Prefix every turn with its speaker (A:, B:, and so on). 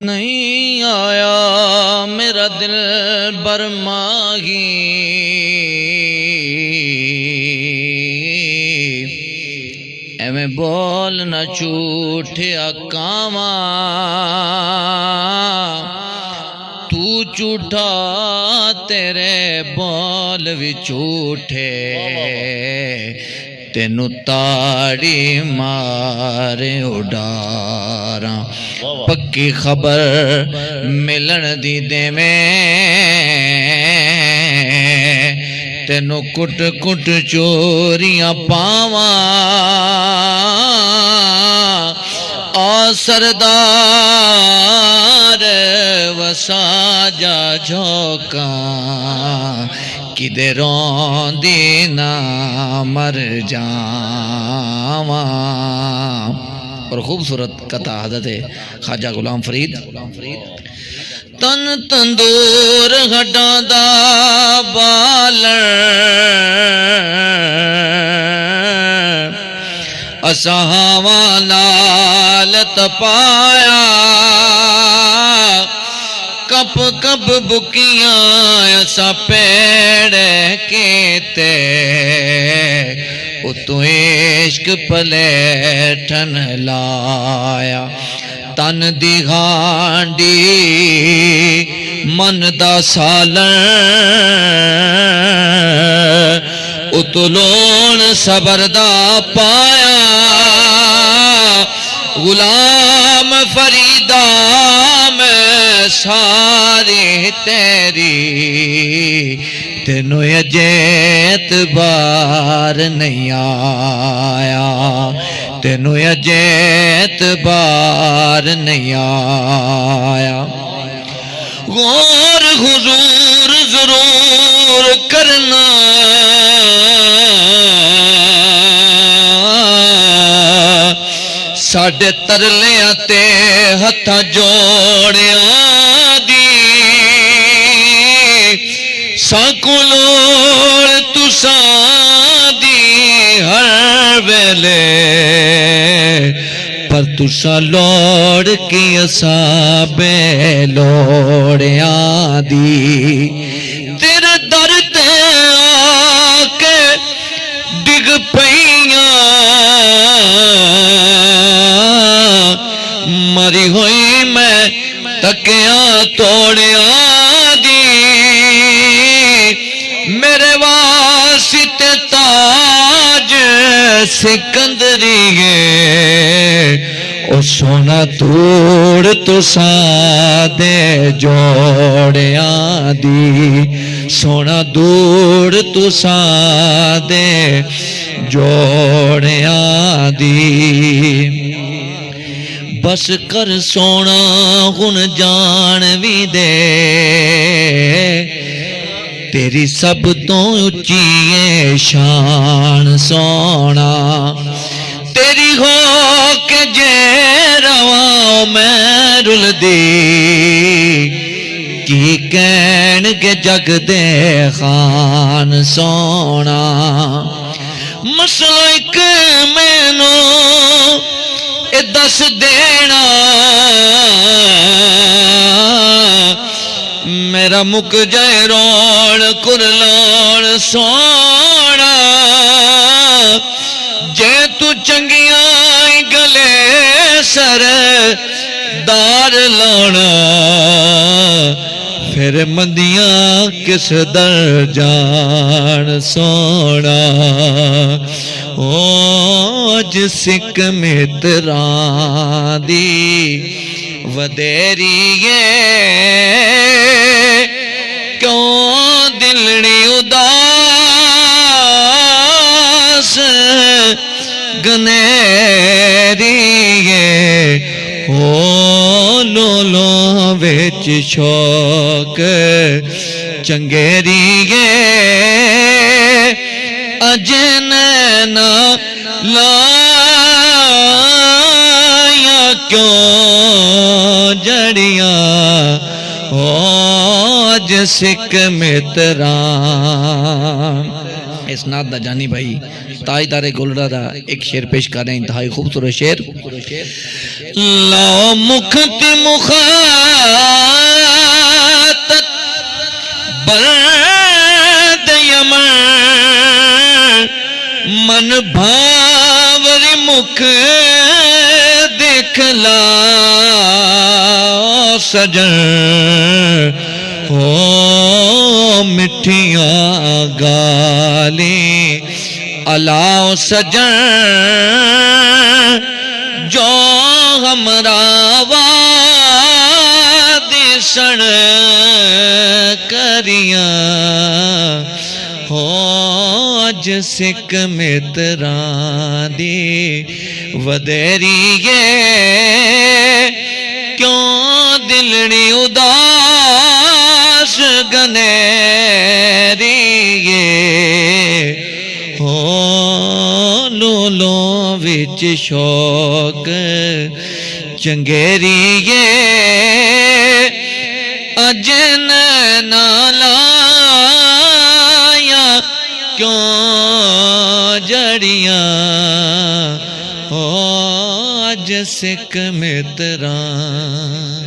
A: نہیں آیا میرا دل برماہی ایویں بول نہ جھوٹیا کاواں تو جھوٹا تیرے بول بھی جھوٹے تینو تاڑی مارے اڈاراں پکی خبر ملن دی دے میں تینو کٹ کٹ چوریاں پاواں آ سردار وسا جا جھوکاں کدے روندی نہ مر جاواں۔ اور خوبصورت قطع حضرت خواجہ غلام فرید۔ تن تندور ہڈاں دا بالن اساں ہاواں نال تپایا کپ کپ بکیاں اساں پیڑ کیتے اتو عشق پلیٹن لایا تن دی ہانڈی من دا سالن اتو لون صبر دا پایا غلام فریدہ میں ساری تیری تینو اجیت بار نہیں آیا تینو اجیت بار نہیں آیا۔ غور حضور ضرور کرنا ساڈے ترلیاں تے ہتھاں جوڑیاں دی ساکو لوڑ تساں دی ہر ویلے پر تساں لوڑ کی اساں بے لوڑیاں دی تیرے در تے آ کے ڈگ پئیاں مری ہوئی میں تکیاں توڑیاں دی میرے واسطے تاج سکندری ہے او سونا توڑ تو سادے جوڑیاں دی سونا دوڑ تو سادے جوڑیاں دی بس کر سونا ہن جان بھی دے تیری سب تو اچھی ہے شان سونا تیری ہو کے جے رواں میں رل دی کی کہن کے جگ دے خان سونا مسئلہ ایک مینو دس دینا میرا مک جائے روڑ کرلوڑ سونا جے تو چنگیاں گلے سر دار لونا پھر مندیاں کس در جان سونا اوج سکھ متران دی ودیری کیوں دلڑی اداس گنیری او لولو ویچ شوق چنگیری اجنینا لایا کیوں جڑیاں آج سکھ متران اسناد دا جانی بھائی تاجدار گلرا دا ایک شعر پیش کر رہے ہیں، انتہائی خوبصورت شعر. لاؤ مکھت مخاطت برد یمن من بھاور مکھ دیکھلا سجن ہو مٹھیاں گالیں الاؤ سجن جو ہمرا وادی سن کریاں ہو آج سکھ متران دی ودیریے کیوں دلڑی اداس گنیریے ہو لولوں وچ شوق چنگیریے اجن نالایا کیوں جڑیاں ہو آج سکھ متران